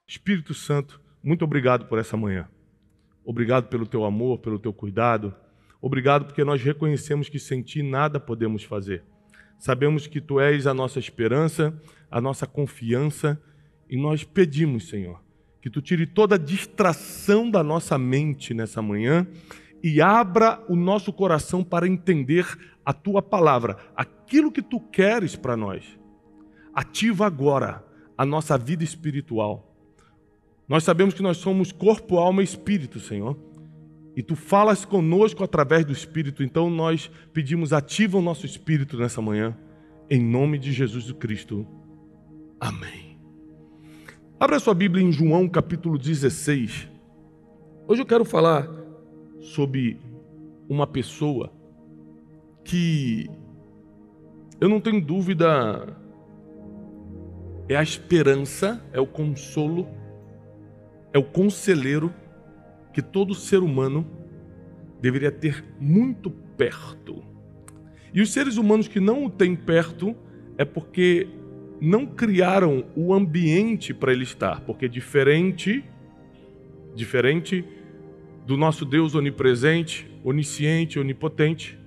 Espírito Santo, muito obrigado por essa manhã. Obrigado pelo teu amor, pelo teu cuidado. Obrigado porque nós reconhecemos que sem ti nada podemos fazer. Sabemos que tu és a nossa esperança, a nossa confiança, e nós pedimos, Senhor, que tu tire toda a distração da nossa mente nessa manhã e abra o nosso coração para entender a tua palavra, aquilo que tu queres para nós. Ativa agora a nossa vida espiritual. Nós sabemos que nós somos corpo, alma e espírito, Senhor. E tu falas conosco através do Espírito, então nós pedimos, ativa o nosso espírito nessa manhã, em nome de Jesus Cristo. Amém. Abra sua Bíblia em João capítulo 16. Hoje eu quero falar sobre uma pessoa que, eu não tenho dúvida, é a esperança, é o consolo, é o conselheiro que todo ser humano deveria ter muito perto. E os seres humanos que não o têm perto é porque não criaram o ambiente para ele estar, porque diferente do nosso Deus onipresente, onisciente, onipotente,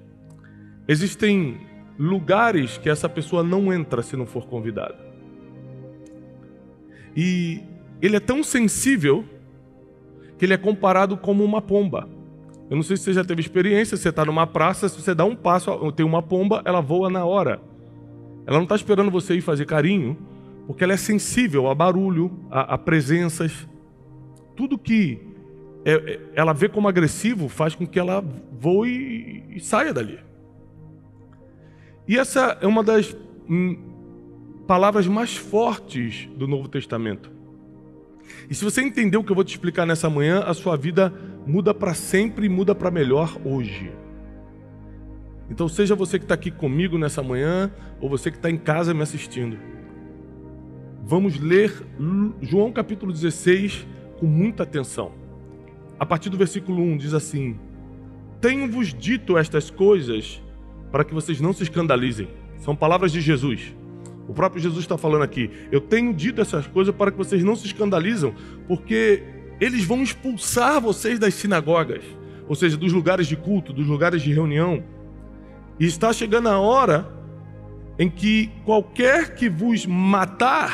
existem lugares que essa pessoa não entra se não for convidada. E ele é tão sensível que ele é comparado como uma pomba. Eu não sei se você já teve experiência, você está numa praça, se você dá um passo, tem uma pomba, ela voa na hora. Ela não está esperando você ir fazer carinho, porque ela é sensível a barulho, a presenças. Tudo que ela vê como agressivo faz com que ela voe e saia dali. E essa é uma das palavras mais fortes do Novo Testamento. E se você entender o que eu vou te explicar nessa manhã, a sua vida muda para sempre e muda para melhor hoje. Então seja você que está aqui comigo nessa manhã, ou você que está em casa me assistindo. Vamos ler João capítulo 16 com muita atenção. A partir do versículo 1 diz assim: tenho-vos dito estas coisas para que vocês não se escandalizem. São palavras de Jesus. O próprio Jesus está falando aqui, eu tenho dito essas coisas para que vocês não se escandalizem, porque eles vão expulsar vocês das sinagogas, ou seja, dos lugares de culto, dos lugares de reunião. E está chegando a hora em que qualquer que vos matar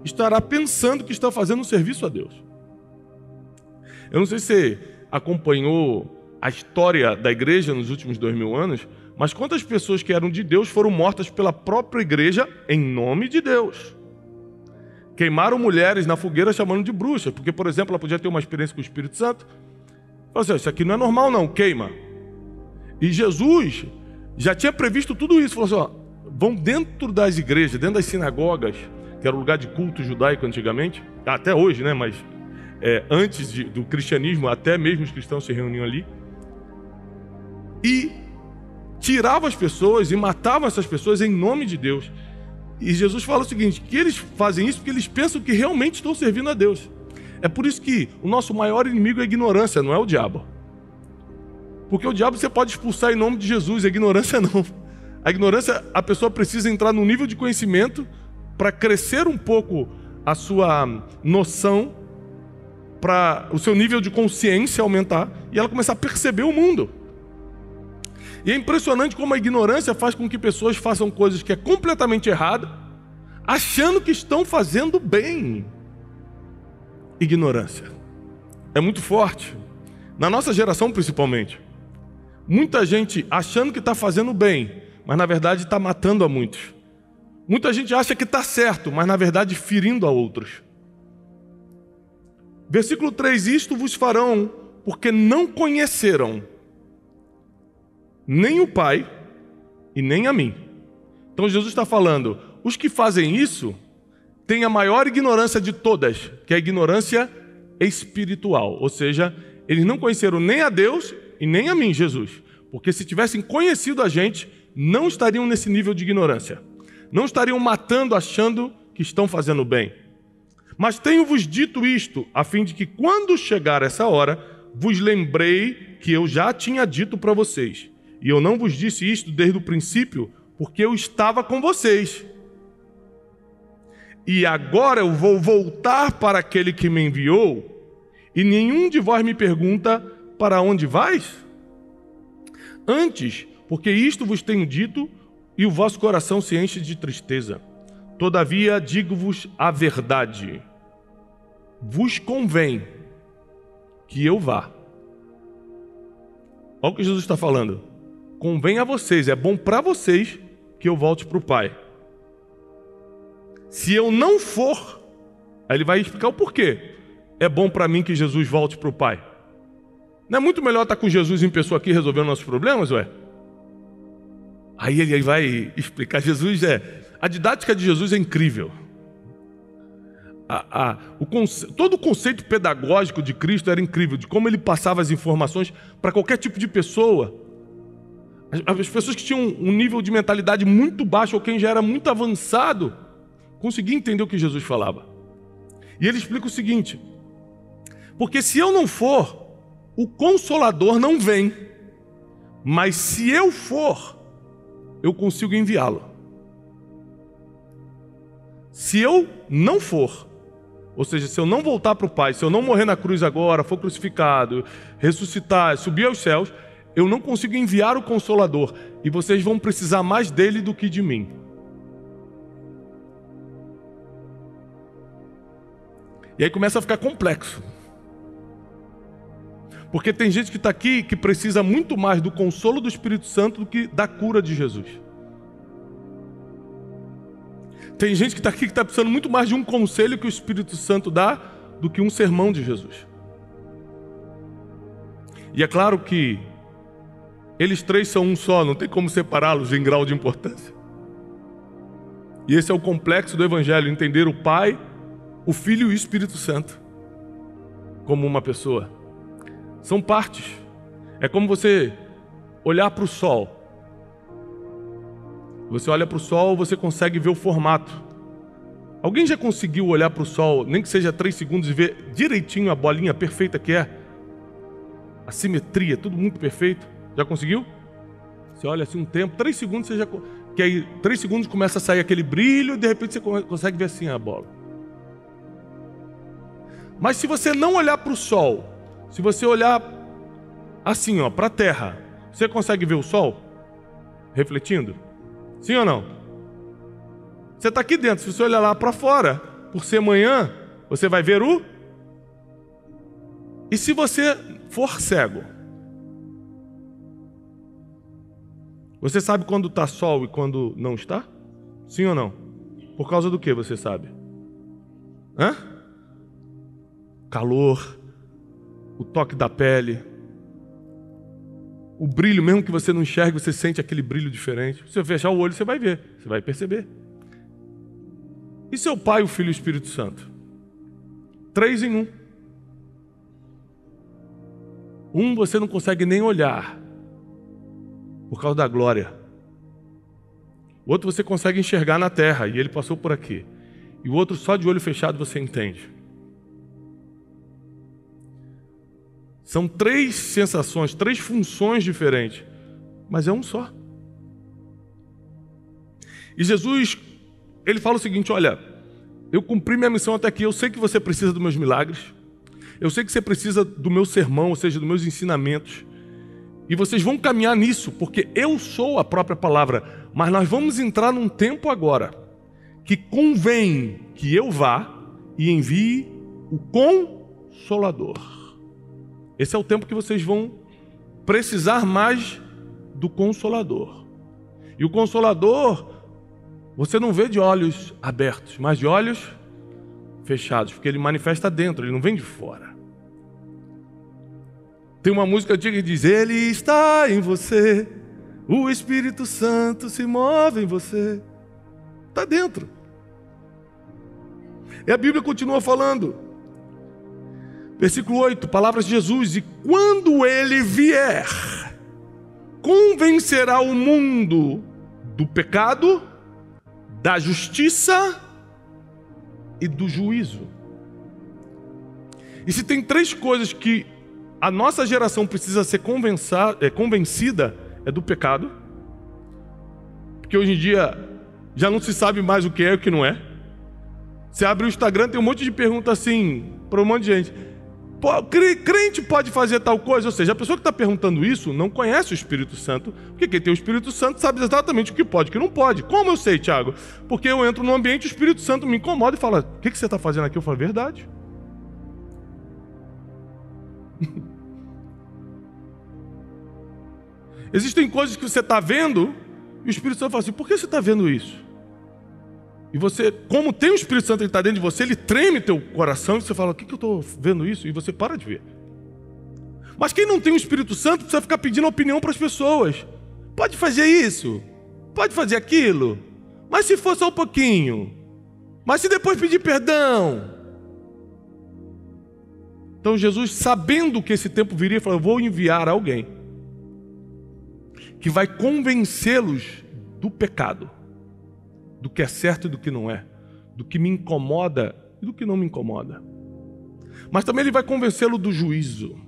estará pensando que está fazendo um serviço a Deus. Eu não sei se você acompanhou a história da igreja nos últimos 2000 anos, mas quantas pessoas que eram de Deus foram mortas pela própria igreja em nome de Deus? Queimaram mulheres na fogueira chamando de bruxas, porque, por exemplo, ela podia ter uma experiência com o Espírito Santo. Falou assim, isso aqui não é normal não, queima. E Jesus já tinha previsto tudo isso. Falou assim, ó, vão dentro das igrejas, dentro das sinagogas, que era o lugar de culto judaico antigamente, até hoje, né? Mas antes do cristianismo, até mesmo os cristãos se reuniam ali. E tiravam as pessoas e matavam essas pessoas em nome de Deus. E Jesus fala o seguinte, que eles fazem isso porque eles pensam que realmente estão servindo a Deus. É por isso que o nosso maior inimigo é a ignorância, não é o diabo. Porque o diabo você pode expulsar em nome de Jesus, a ignorância não. A ignorância, a pessoa precisa entrar num nível de conhecimento para crescer um pouco a sua noção, para o seu nível de consciência aumentar e ela começar a perceber o mundo. E é impressionante como a ignorância faz com que pessoas façam coisas que é completamente errada, achando que estão fazendo bem. Ignorância é muito forte, na nossa geração principalmente. Muita gente achando que está fazendo bem, mas na verdade está matando a muitos. Muita gente acha que está certo, mas na verdade ferindo a outros. Versículo 3, isto vos farão porque não conheceram nem o Pai e nem a mim. Então Jesus está falando, os que fazem isso têm a maior ignorância de todas, que é a ignorância espiritual. Ou seja, eles não conheceram nem a Deus e nem a mim, Jesus. Porque se tivessem conhecido a gente, não estariam nesse nível de ignorância. Não estariam matando achando que estão fazendo bem. Mas tenho-vos dito isto, a fim de que quando chegar essa hora, vos lembrei que eu já tinha dito para vocês. E eu não vos disse isto desde o princípio, porque eu estava com vocês. E agora eu vou voltar para aquele que me enviou, e nenhum de vós me pergunta: para onde vais? Antes, porque isto vos tenho dito, e o vosso coração se enche de tristeza. Todavia, digo-vos a verdade: vos convém que eu vá. Olha o que Jesus está falando. Convém a vocês, é bom para vocês que eu volte para o Pai. Se eu não for, aí ele vai explicar o porquê. É bom para mim que Jesus volte para o Pai. Não é muito melhor estar com Jesus em pessoa aqui resolvendo nossos problemas, ué? Aí ele vai explicar. A didática de Jesus é incrível. Todo o conceito pedagógico de Cristo era incrível, de como ele passava as informações para qualquer tipo de pessoa. As pessoas que tinham um nível de mentalidade muito baixo ou quem já era muito avançado conseguiam entender o que Jesus falava. E ele explica o seguinte: porque se eu não for, o Consolador não vem, mas se eu for, eu consigo enviá-lo. Se eu não for, ou seja, se eu não voltar para o Pai, se eu não morrer na cruz agora, for crucificado, ressuscitar, subir aos céus, eu não consigo enviar o Consolador, e vocês vão precisar mais dele do que de mim. E aí começa a ficar complexo. Porque tem gente que está aqui que precisa muito mais do consolo do Espírito Santo do que da cura de Jesus. Tem gente que está aqui que está precisando muito mais de um conselho que o Espírito Santo dá do que um sermão de Jesus. E é claro que eles três são um só, não tem como separá-los em grau de importância. E esse é o complexo do Evangelho, entender o Pai, o Filho e o Espírito Santo como uma pessoa. São partes. É como você olhar para o sol. Você olha para o sol, você consegue ver o formato. Alguém já conseguiu olhar para o sol, nem que seja 3 segundos, e ver direitinho a bolinha perfeita que é? A simetria, tudo muito perfeito. Já conseguiu? Você olha assim um tempo, 3 segundos, você já... que aí 3 segundos começa a sair aquele brilho e de repente você consegue ver assim a bola. Mas se você não olhar para o sol, se você olhar assim, ó, para a terra, você consegue ver o sol refletindo? Sim ou não? Você está aqui dentro, se você olhar lá para fora, por ser manhã, você vai ver o... E se você for cego? Você sabe quando está sol e quando não está? Sim ou não? Por causa do que você sabe? Hã? Calor, o toque da pele, o brilho, mesmo que você não enxergue, você sente aquele brilho diferente. Se você fechar o olho, você vai ver, você vai perceber. E seu Pai, o Filho e o Espírito Santo? 3 em 1. Um você não consegue nem olhar, por causa da glória. O outro você consegue enxergar na terra, e ele passou por aqui. E o outro só de olho fechado você entende. São 3 sensações, 3 funções diferentes, mas é um só. E Jesus, ele fala o seguinte: olha, eu cumpri minha missão até aqui, eu sei que você precisa dos meus milagres, eu sei que você precisa do meu sermão, ou seja, dos meus ensinamentos, e vocês vão caminhar nisso, porque eu sou a própria palavra, mas nós vamos entrar num tempo agora, que convém que eu vá e envie o Consolador. Esse é o tempo que vocês vão precisar mais do Consolador. E o Consolador, você não vê de olhos abertos, mas de olhos fechados, porque ele manifesta dentro, ele não vem de fora. Tem uma música antiga que diz: Ele está em você, o Espírito Santo se move em você. Está dentro. E a Bíblia continua falando. Versículo 8, palavras de Jesus: e quando ele vier, convencerá o mundo do pecado, da justiça e do juízo. E se tem 3 coisas que a nossa geração precisa ser convencida, é do pecado, porque hoje em dia já não se sabe mais o que é e o que não é. Você abre o Instagram, tem um monte de pergunta assim, para um monte de gente. Crente pode fazer tal coisa? Ou seja, a pessoa que está perguntando isso não conhece o Espírito Santo, porque quem tem o Espírito Santo sabe exatamente o que pode e o que não pode. Como eu sei, Tiago? Porque eu entro no ambiente, o Espírito Santo me incomoda e fala, o que você está fazendo aqui? Eu falo, verdade. Existem coisas que você está vendo e o Espírito Santo fala assim, por que você está vendo isso? E você, como tem o Espírito Santo que está dentro de você, ele treme teu coração e você fala, o que eu estou vendo isso? E você para de ver. Mas quem não tem o Espírito Santo precisa ficar pedindo opinião para as pessoas. Pode fazer isso, pode fazer aquilo, mas se for só um pouquinho, mas se depois pedir perdão. Então Jesus, sabendo que esse tempo viria, falou, eu vou enviar alguém que vai convencê-los do pecado, do que é certo e do que não é, do que me incomoda e do que não me incomoda. Mas também ele vai convencê-lo do juízo,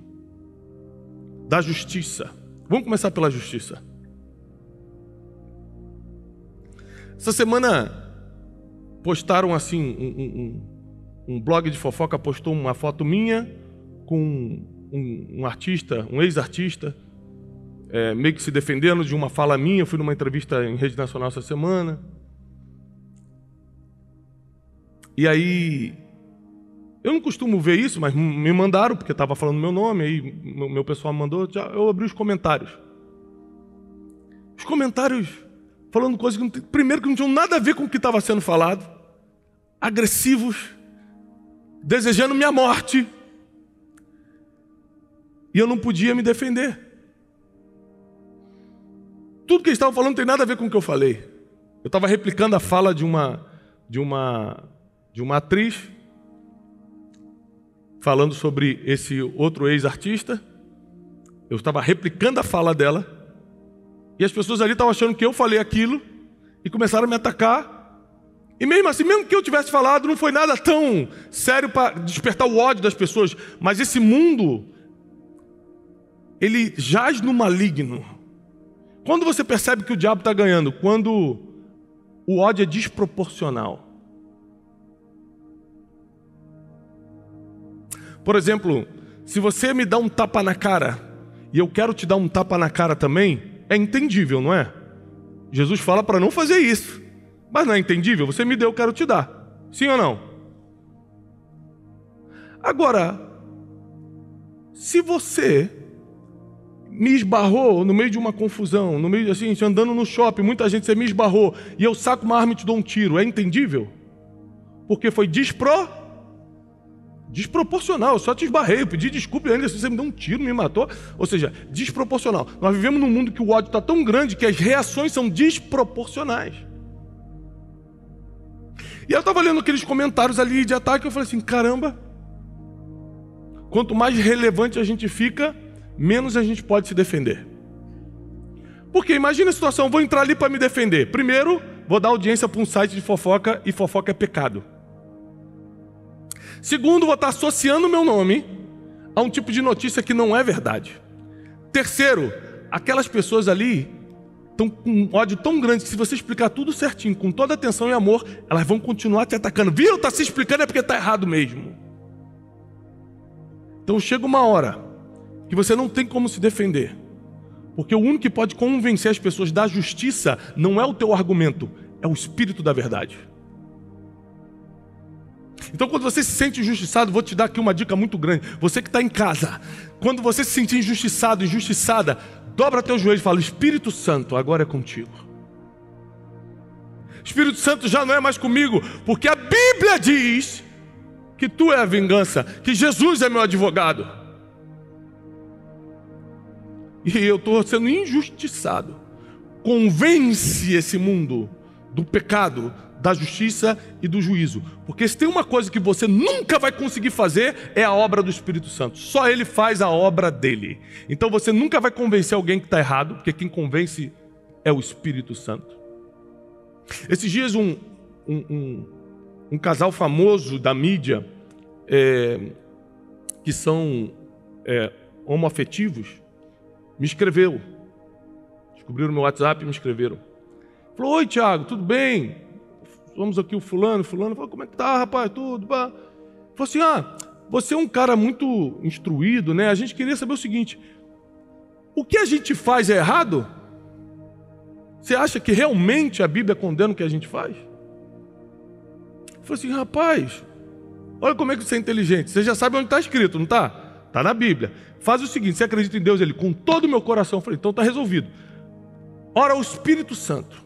da justiça. Vamos começar pela justiça. Essa semana postaram assim, um blog de fofoca postou uma foto minha com um artista, um ex-artista, meio que se defendendo de uma fala minha. Eu fui numa entrevista em rede nacional essa semana. E aí, eu não costumo ver isso, mas me mandaram, porque estava falando meu nome, aí meu pessoal me mandou, eu abri os comentários. Os comentários falando coisas que, primeiro, que não tinham nada a ver com o que estava sendo falado, agressivos, desejando minha morte. E eu não podia me defender. Tudo que eles estavam falando não tem nada a ver com o que eu falei. Eu estava replicando a fala de uma atriz, falando sobre esse outro ex-artista. Eu estava replicando a fala dela, e as pessoas ali estavam achando que eu falei aquilo, e começaram a me atacar. E mesmo assim, mesmo que eu tivesse falado, não foi nada tão sério para despertar o ódio das pessoas. Mas esse mundo, ele jaz no maligno. Quando você percebe que o diabo está ganhando? Quando o ódio é desproporcional. Por exemplo, se você me dá um tapa na cara e eu quero te dar um tapa na cara também, é entendível, não é? Jesus fala para não fazer isso, mas não é entendível? Você me deu, eu quero te dar. Sim ou não? Agora, se você me esbarrou no meio de uma confusão, no meio assim, andando no shopping, muita gente, você me esbarrou e eu saco uma arma e te dou um tiro, é entendível? Porque foi desproporcional, eu só te esbarrei, eu pedi desculpa e ainda assim você me deu um tiro, me matou. Ou seja, desproporcional. Nós vivemos num mundo que o ódio está tão grande que as reações são desproporcionais. E eu estava lendo aqueles comentários ali de ataque, eu falei assim, caramba, quanto mais relevante a gente fica, menos a gente pode se defender. Porque imagina a situação, vou entrar ali para me defender. Primeiro, vou dar audiência para um site de fofoca, e fofoca é pecado. Segundo, vou estar associando o meu nome a um tipo de notícia que não é verdade. Terceiro, aquelas pessoas ali estão com um ódio tão grande que se você explicar tudo certinho, com toda atenção e amor, elas vão continuar te atacando. Viu? Está se explicando é porque está errado mesmo. Então chega uma hora que você não tem como se defender. Porque o único que pode convencer as pessoas da justiça não é o teu argumento, é o Espírito da verdade. Então quando você se sente injustiçado, vou te dar aqui uma dica muito grande. Você que está em casa, quando você se sentir injustiçado, injustiçada, dobra teu joelho e fala, Espírito Santo, agora é contigo. Espírito Santo já não é mais comigo, porque a Bíblia diz que tu é a vingança, que Jesus é meu advogado. E eu estou sendo injustiçado. Convence esse mundo do pecado, da justiça e do juízo. Porque se tem uma coisa que você nunca vai conseguir fazer, é a obra do Espírito Santo. Só Ele faz a obra dele. Então você nunca vai convencer alguém que está errado, porque quem convence é o Espírito Santo. Esses dias um casal famoso da mídia, que são homoafetivos, me escreveu. Descobriram no meu WhatsApp e me escreveram. Falou, oi Tiago, tudo bem? Vamos aqui o fulano falou, como é que tá, rapaz, tudo, pá. Falou assim, você é um cara muito instruído, né? A gente queria saber o seguinte, o que a gente faz é errado? Você acha que realmente a Bíblia condena o que a gente faz? Falei assim, rapaz, olha como é que você é inteligente. Você já sabe onde está escrito, não está? Está na Bíblia. Faz o seguinte, você acredita em Deus? Ele, com todo o meu coração. Eu falei, então está resolvido. Ora, o Espírito Santo.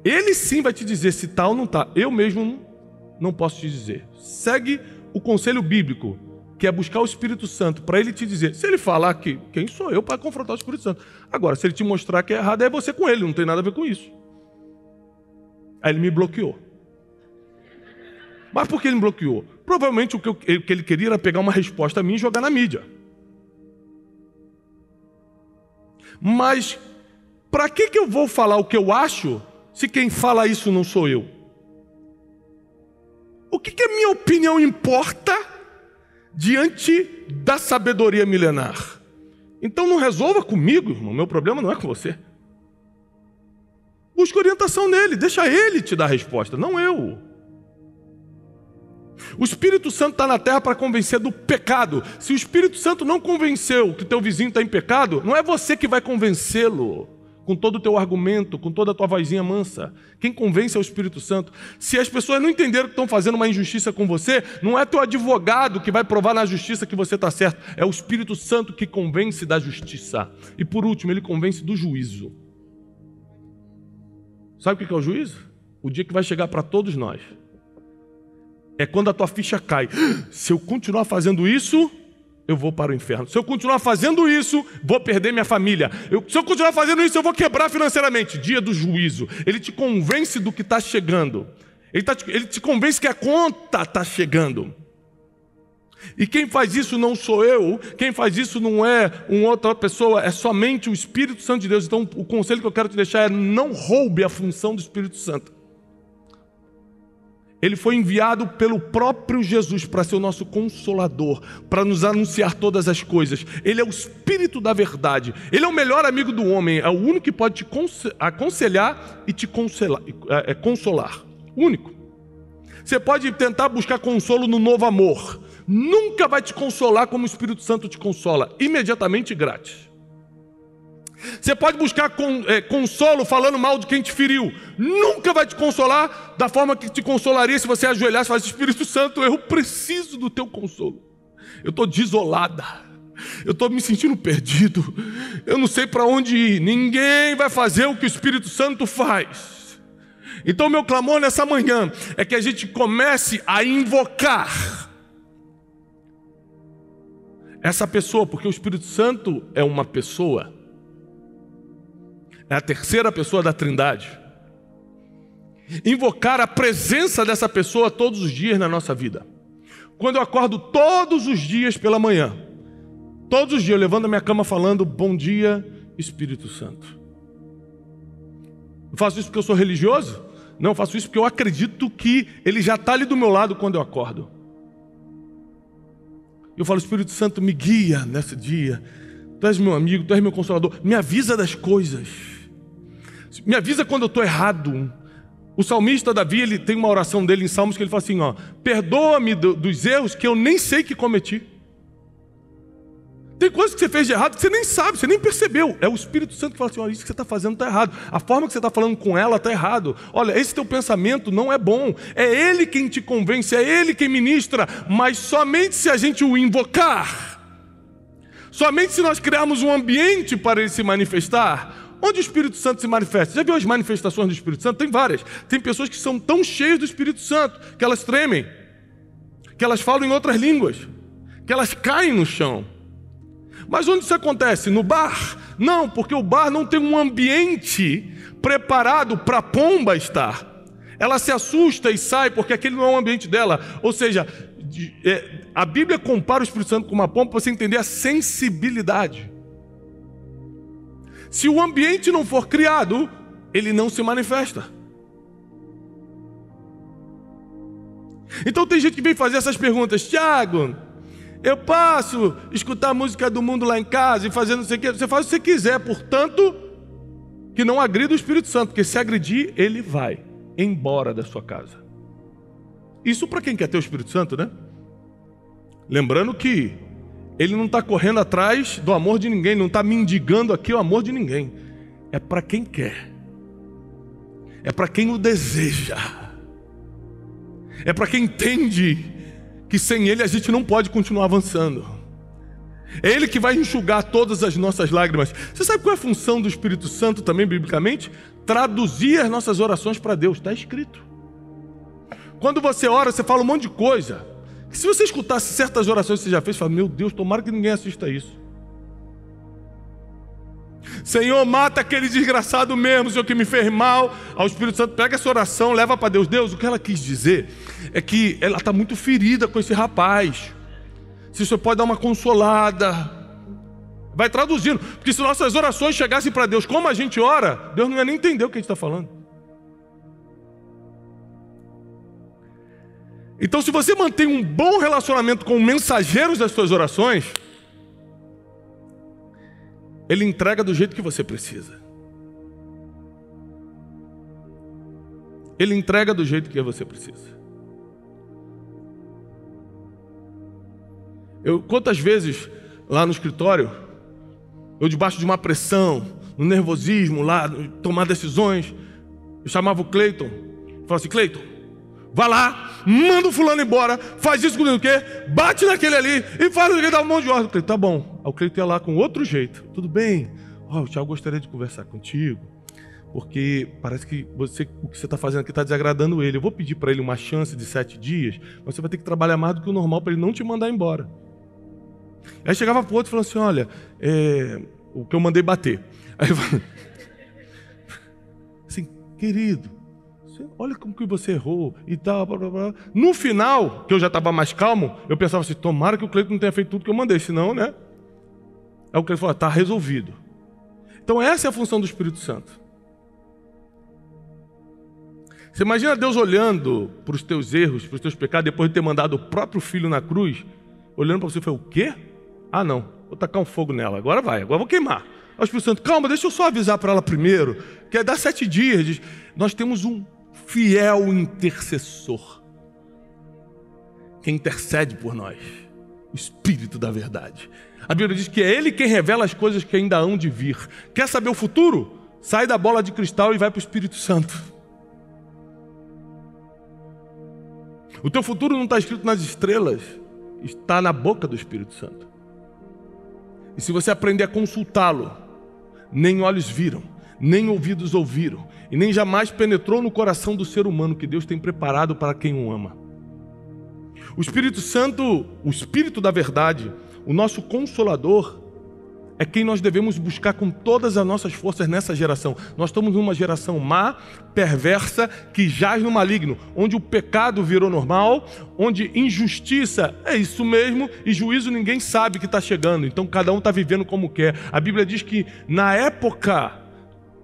Ele sim vai te dizer se está ou não está. Eu mesmo não posso te dizer. Segue o conselho bíblico, que é buscar o Espírito Santo, para ele te dizer. Se ele falar que quem sou eu para confrontar o Espírito Santo? Agora, se ele te mostrar que é errado, é você com ele, não tem nada a ver com isso. Aí ele me bloqueou. Mas por que ele me bloqueou? Provavelmente o que ele queria era pegar uma resposta a mim e jogar na mídia. Mas para que eu vou falar o que eu acho se quem fala isso não sou eu? O que a minha opinião importa diante da sabedoria milenar? Então não resolva comigo, irmão. Meu problema não é com você. Busque orientação nele, deixa ele te dar a resposta, não eu. O Espírito Santo está na terra para convencer do pecado. Se o Espírito Santo não convenceu que o teu vizinho está em pecado, não é você que vai convencê-lo com todo o teu argumento, com toda a tua vozinha mansa. Quem convence é o Espírito Santo. Se as pessoas não entenderam que estão fazendo uma injustiça com você, não é teu advogado que vai provar na justiça que você está certo. É o Espírito Santo que convence da justiça. E por último, ele convence do juízo. Sabe o que é o juízo? O dia que vai chegar para todos nós. É quando a tua ficha cai. Se eu continuar fazendo isso, eu vou para o inferno. Se eu continuar fazendo isso, vou perder minha família. Se eu continuar fazendo isso, eu vou quebrar financeiramente. Dia do juízo. Ele te convence do que está chegando. Ele te convence que a conta está chegando. E quem faz isso não sou eu. Quem faz isso não é uma outra pessoa. É somente o Espírito Santo de Deus. Então o conselho que eu quero te deixar é: não roube a função do Espírito Santo. Ele foi enviado pelo próprio Jesus para ser o nosso consolador, para nos anunciar todas as coisas. Ele é o Espírito da verdade. Ele é o melhor amigo do homem. É o único que pode te aconselhar e te consolar. Único. Você pode tentar buscar consolo no novo amor. Nunca vai te consolar como o Espírito Santo te consola. Imediatamente grátis. Você pode buscar consolo falando mal de quem te feriu. Nunca vai te consolar da forma que te consolaria se você ajoelhasse e falasse: Espírito Santo, eu preciso do teu consolo. Eu estou desolada. Eu estou me sentindo perdido. Eu não sei para onde ir. Ninguém vai fazer o que o Espírito Santo faz. Então meu clamor nessa manhã é que a gente comece a invocar essa pessoa, porque o Espírito Santo é uma pessoa. É a terceira pessoa da Trindade. Invocar a presença dessa pessoa todos os dias na nossa vida. Quando eu acordo todos os dias pela manhã, todos os dias eu levanto a minha cama falando: bom dia, Espírito Santo. Eu faço isso porque eu sou religioso? Não, eu faço isso porque eu acredito que ele já está ali do meu lado quando eu acordo. Eu falo: Espírito Santo, me guia nesse dia. Tu és meu amigo, tu és meu consolador. Me avisa das coisas. Me avisa quando eu estou errado. O salmista Davi, ele tem uma oração dele em Salmos que ele fala assim: perdoa-me dos erros que eu nem sei que cometi. Tem coisas que você fez de errado que você nem sabe, você nem percebeu. É o Espírito Santo que fala assim: isso que você está fazendo está errado. A forma que você está falando com ela está errado. Olha, esse teu pensamento não é bom. É Ele quem te convence, é Ele quem ministra. Mas somente se a gente o invocar, somente se nós criarmos um ambiente para Ele se manifestar. Onde o Espírito Santo se manifesta? Já viu as manifestações do Espírito Santo? Tem várias. Tem pessoas que são tão cheias do Espírito Santo que elas tremem, que elas falam em outras línguas, que elas caem no chão. Mas onde isso acontece? No bar? Não, porque o bar não tem um ambiente preparado para a pomba estar. Ela se assusta e sai porque aquele não é o ambiente dela. Ou seja, a Bíblia compara o Espírito Santo com uma pomba para você entender a sensibilidade. Se o ambiente não for criado, ele não se manifesta. Então tem gente que vem fazer essas perguntas: Tiago, eu posso escutar a música do mundo lá em casa e fazer não sei o que? Você faz o que você quiser, portanto, que não agrida o Espírito Santo, porque se agredir, ele vai. embora da sua casa. Isso para quem quer ter o Espírito Santo, né? Lembrando que ele não está correndo atrás do amor de ninguém, não está mendigando aqui o amor de ninguém. É para quem quer. É para quem o deseja. É para quem entende que sem ele a gente não pode continuar avançando. É ele que vai enxugar todas as nossas lágrimas. Você sabe qual é a função do Espírito Santo também, biblicamente? Traduzir as nossas orações para Deus. Está escrito. Quando você ora, você fala um monte de coisa. Se você escutasse certas orações que você já fez, você fala, meu Deus, tomara que ninguém assista isso. Senhor, mata aquele desgraçado mesmo, Senhor, que me fez mal. Ao Espírito Santo, pega essa oração, leva para Deus. Deus, o que ela quis dizer é que ela está muito ferida com esse rapaz. Se você pode dar uma consolada. Vai traduzindo. Porque se nossas orações chegassem para Deus como a gente ora, Deus não ia nem entender o que a gente está falando. Então, se você mantém um bom relacionamento com mensageiros das suas orações, ele entrega do jeito que você precisa. Ele entrega do jeito que você precisa. Quantas vezes lá no escritório, eu debaixo de uma pressão, no nervosismo lá, tomar decisões, eu chamava o Cleiton, falava assim, Cleiton, vai lá, manda o fulano embora, faz isso com o quê? Bate naquele ali e faz ele dar um monte de ordem. Cleiton, tá bom. Aí o Cleiton ia lá com outro jeito. Tudo bem? O Thiago gostaria de conversar contigo, porque parece que o que você está fazendo aqui está desagradando ele. Eu vou pedir para ele uma chance de 7 dias, mas você vai ter que trabalhar mais do que o normal para ele não te mandar embora. Aí chegava para o outro e falava assim, olha, o que eu mandei bater. Aí eu falava, assim, querido, olha como que você errou e tal, blá, blá, blá. No final, que eu já estava mais calmo, eu pensava assim, tomara que o Cleiton não tenha feito tudo que eu mandei, senão, né? Aí o Cleiton falou, está resolvido. Então essa é a função do Espírito Santo. Você imagina Deus olhando para os teus erros, para os teus pecados, depois de ter mandado o próprio Filho na cruz, olhando para você e falando, o quê? Ah não, vou tacar um fogo nela, agora vai, agora vou queimar. Aí o Espírito Santo, calma, deixa eu só avisar para ela primeiro, que é dar 7 dias. Nós temos um fiel intercessor, que intercede por nós, o Espírito da verdade. A Bíblia diz que é Ele quem revela as coisas que ainda hão de vir. Quer saber o futuro? Sai da bola de cristal e vai para o Espírito Santo. O teu futuro não está escrito nas estrelas, está na boca do Espírito Santo. E se você aprender a consultá-lo, nem olhos viram, nem ouvidos ouviram, e nem jamais penetrou no coração do ser humano que Deus tem preparado para quem o ama. O Espírito Santo, o Espírito da verdade, o nosso Consolador, é quem nós devemos buscar com todas as nossas forças nessa geração. Nós estamos numa geração má, perversa, que jaz no maligno, onde o pecado virou normal, onde injustiça é isso mesmo, e juízo ninguém sabe que está chegando, então cada um está vivendo como quer. A Bíblia diz que na época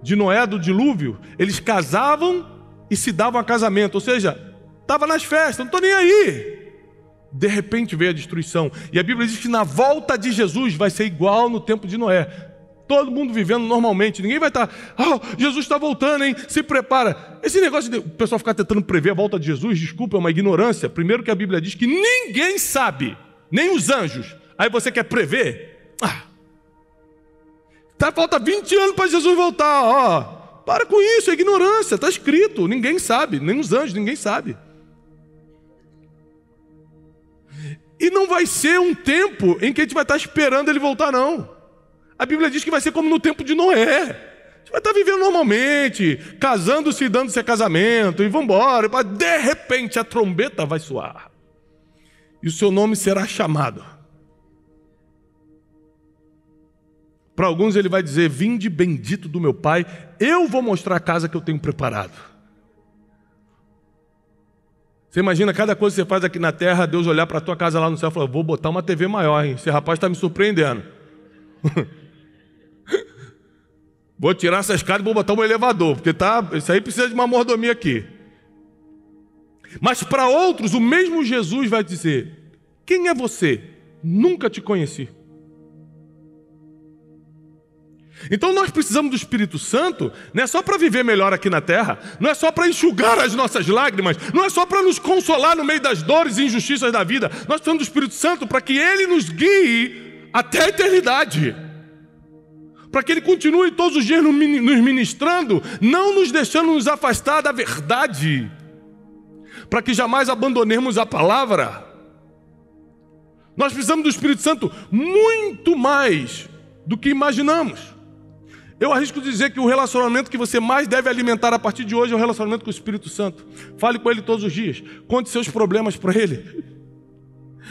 de Noé, do dilúvio, eles casavam e se davam a casamento, ou seja, estava nas festas, não estou nem aí. De repente veio a destruição. E a Bíblia diz que na volta de Jesus vai ser igual no tempo de Noé. Todo mundo vivendo normalmente. Ninguém vai estar, Jesus está voltando, hein? Se prepara. Esse negócio de o pessoal ficar tentando prever a volta de Jesus, desculpa, é uma ignorância. Primeiro que a Bíblia diz que ninguém sabe, nem os anjos. Aí você quer prever? Falta 20 anos para Jesus voltar. Para com isso, é ignorância. Está escrito, ninguém sabe, nem os anjos, ninguém sabe. E não vai ser um tempo em que a gente vai estar esperando ele voltar, não. A Bíblia diz que vai ser como no tempo de Noé. A gente vai estar vivendo normalmente, casando-se e dando-se a casamento, e vamos embora. De repente a trombeta vai soar. E o seu nome será chamado. Para alguns ele vai dizer, vinde bendito do meu Pai, eu vou mostrar a casa que eu tenho preparado. Você imagina cada coisa que você faz aqui na terra, Deus olhar para a tua casa lá no céu e falar, vou botar uma TV maior, hein? Esse rapaz está me surpreendendo. Vou tirar essa escada e vou botar um elevador, porque isso aí precisa de uma mordomia aqui. Mas para outros, o mesmo Jesus vai dizer, quem é você? Nunca te conheci. Então nós precisamos do Espírito Santo, não é só para viver melhor aqui na terra, não é só para enxugar as nossas lágrimas, não é só para nos consolar no meio das dores e injustiças da vida. Nós precisamos do Espírito Santo para que Ele nos guie até a eternidade, para que Ele continue todos os dias nos ministrando, não nos deixando nos afastar da verdade, para que jamais abandonemos a palavra. Nós precisamos do Espírito Santo muito mais do que imaginamos. Eu arrisco dizer que o relacionamento que você mais deve alimentar a partir de hoje é o relacionamento com o Espírito Santo. Fale com Ele todos os dias. Conte seus problemas para Ele.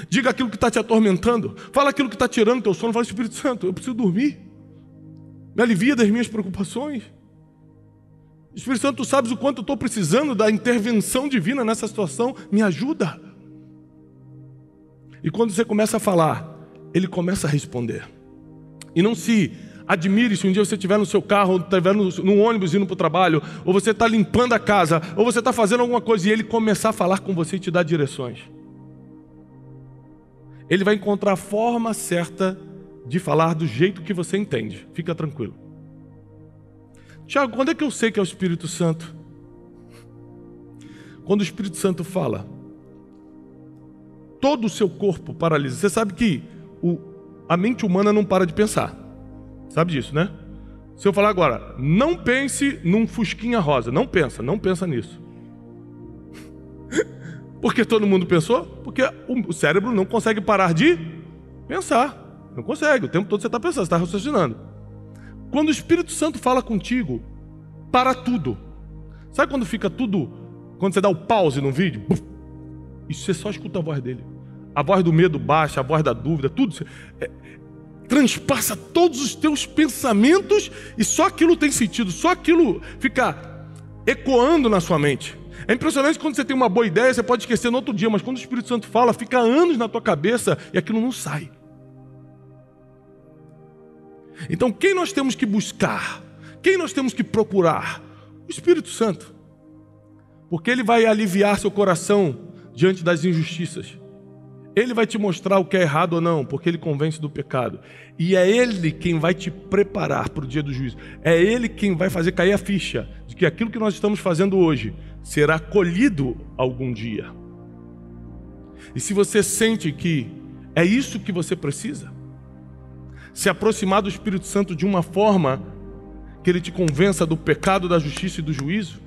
Diga aquilo que está te atormentando. Fala aquilo que está tirando o teu sono. Fala: Espírito Santo, eu preciso dormir. Me alivia das minhas preocupações. Espírito Santo, tu sabes o quanto eu estou precisando da intervenção divina nessa situação. Me ajuda. E quando você começa a falar, Ele começa a responder. E não se admire se um dia você estiver no seu carro, ou estiver no ônibus indo para o trabalho, ou você está limpando a casa, ou você está fazendo alguma coisa e Ele começar a falar com você e te dar direções. Ele vai encontrar a forma certa de falar do jeito que você entende. Fica tranquilo. Tiago, quando é que eu sei que é o Espírito Santo? Quando o Espírito Santo fala, todo o seu corpo paralisa. Você sabe que a mente humana não para de pensar. Sabe disso, né? Se eu falar agora, não pense num fusquinha rosa. Não pensa nisso. Por que todo mundo pensou? Porque o cérebro não consegue parar de pensar. Não consegue, o tempo todo você está pensando, você está raciocinando. Quando o Espírito Santo fala contigo, para tudo. Sabe quando fica tudo, quando você dá o pause no vídeo? E você só escuta a voz dele. A voz do medo baixa, a voz da dúvida, tudo. Transpassa todos os teus pensamentos e só aquilo tem sentido, só aquilo fica ecoando na sua mente. É impressionante quando você tem uma boa ideia, você pode esquecer no outro dia, mas quando o Espírito Santo fala, fica anos na tua cabeça e aquilo não sai. Então quem nós temos que buscar? Quem nós temos que procurar? O Espírito Santo. Porque Ele vai aliviar seu coração diante das injustiças. Ele vai te mostrar o que é errado ou não, porque Ele convence do pecado. E é Ele quem vai te preparar para o dia do juízo. É Ele quem vai fazer cair a ficha de que aquilo que nós estamos fazendo hoje será colhido algum dia. E se você sente que é isso que você precisa, se aproximar do Espírito Santo de uma forma que Ele te convença do pecado, da justiça e do juízo,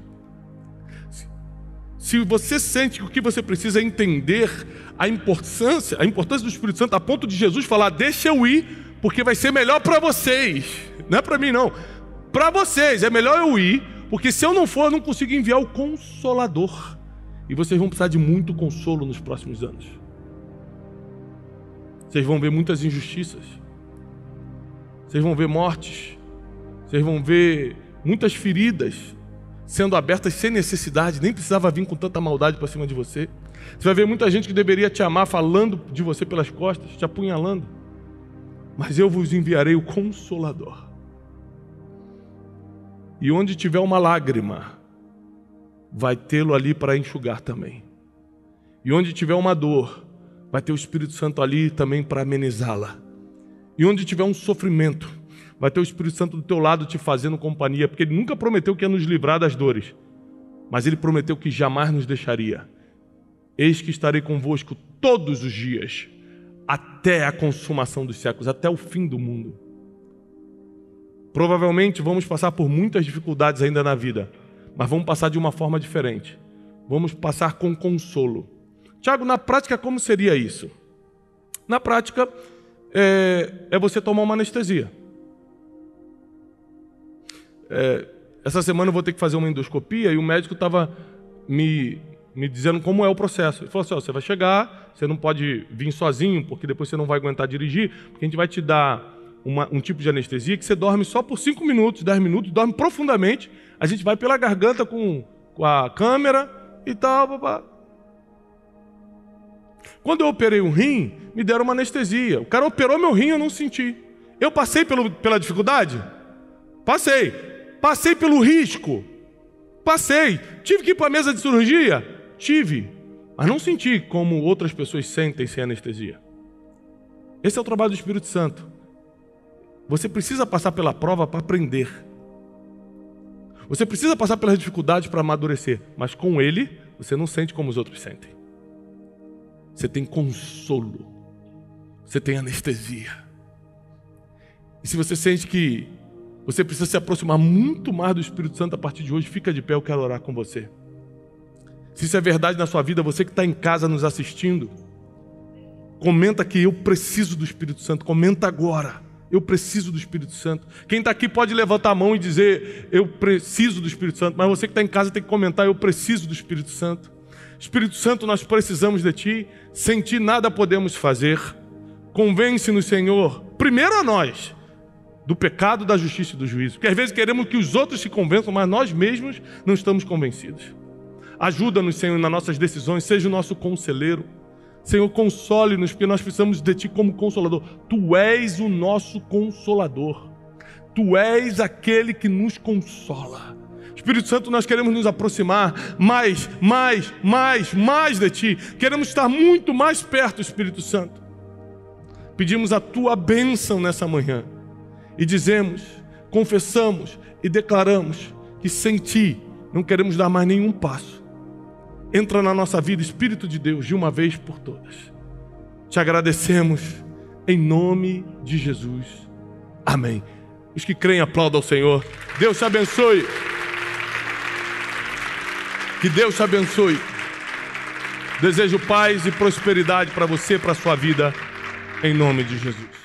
se você sente que o que você precisa é entender a importância do Espírito Santo, a ponto de Jesus falar: deixa eu ir, porque vai ser melhor para vocês. Não é para mim não, para vocês, é melhor eu ir, porque se eu não for, eu não consigo enviar o Consolador. E vocês vão precisar de muito consolo nos próximos anos. Vocês vão ver muitas injustiças. Vocês vão ver mortes. Vocês vão ver muitas feridas sendo abertas sem necessidade, nem precisava vir com tanta maldade para cima de você. Você vai ver muita gente que deveria te amar falando de você pelas costas, te apunhalando. Mas eu vos enviarei o Consolador. E onde tiver uma lágrima, vai tê-lo ali para enxugar também. E onde tiver uma dor, vai ter o Espírito Santo ali também para amenizá-la. E onde tiver um sofrimento, vai ter o Espírito Santo do teu lado te fazendo companhia, porque Ele nunca prometeu que ia nos livrar das dores, mas Ele prometeu que jamais nos deixaria. Eis que estarei convosco todos os dias, até a consumação dos séculos, até o fim do mundo. Provavelmente vamos passar por muitas dificuldades ainda na vida, mas vamos passar de uma forma diferente. Vamos passar com consolo. Tiago, na prática, como seria isso? Na prática, é você tomar uma anestesia. Essa semana eu vou ter que fazer uma endoscopia e o médico estava me dizendo como é o processo. Ele falou assim: você vai chegar, você não pode vir sozinho, porque depois você não vai aguentar dirigir, porque a gente vai te dar um tipo de anestesia que você dorme só por 5 minutos, 10 minutos, dorme profundamente, a gente vai pela garganta com a câmera e tal, papá. Quando eu operei um rim, me deram uma anestesia. O cara operou meu rim, eu não senti. Eu passei pela dificuldade? Passei. Passei pelo risco? Passei. Tive que ir para a mesa de cirurgia? Tive. Mas não senti como outras pessoas sentem sem anestesia. Esse é o trabalho do Espírito Santo. Você precisa passar pela prova para aprender. Você precisa passar pelas dificuldades para amadurecer. Mas com Ele, você não sente como os outros sentem. Você tem consolo. Você tem anestesia. E se você sente que você precisa se aproximar muito mais do Espírito Santo a partir de hoje, fica de pé, eu quero orar com você. Se isso é verdade na sua vida, você que está em casa nos assistindo, comenta que eu preciso do Espírito Santo. Comenta agora. Eu preciso do Espírito Santo. Quem está aqui pode levantar a mão e dizer, eu preciso do Espírito Santo. Mas você que está em casa tem que comentar, eu preciso do Espírito Santo. Espírito Santo, nós precisamos de Ti. Sem Ti nada podemos fazer. Convence-nos, Senhor, primeiro a nós, do pecado, da justiça e do juízo. Porque às vezes queremos que os outros se convençam, mas nós mesmos não estamos convencidos. Ajuda-nos, Senhor, nas nossas decisões. Seja o nosso conselheiro. Senhor, console-nos, porque nós precisamos de Ti como Consolador. Tu és o nosso Consolador. Tu és aquele que nos consola. Espírito Santo, nós queremos nos aproximar mais de Ti. Queremos estar muito mais perto, Espírito Santo. Pedimos a Tua bênção nessa manhã. E dizemos, confessamos e declaramos que sem Ti não queremos dar mais nenhum passo. Entra na nossa vida, Espírito de Deus, de uma vez por todas. Te agradecemos em nome de Jesus. Amém. Os que creem, aplaudam ao Senhor. Deus te abençoe. Que Deus te abençoe. Desejo paz e prosperidade para você, para a sua vida, em nome de Jesus.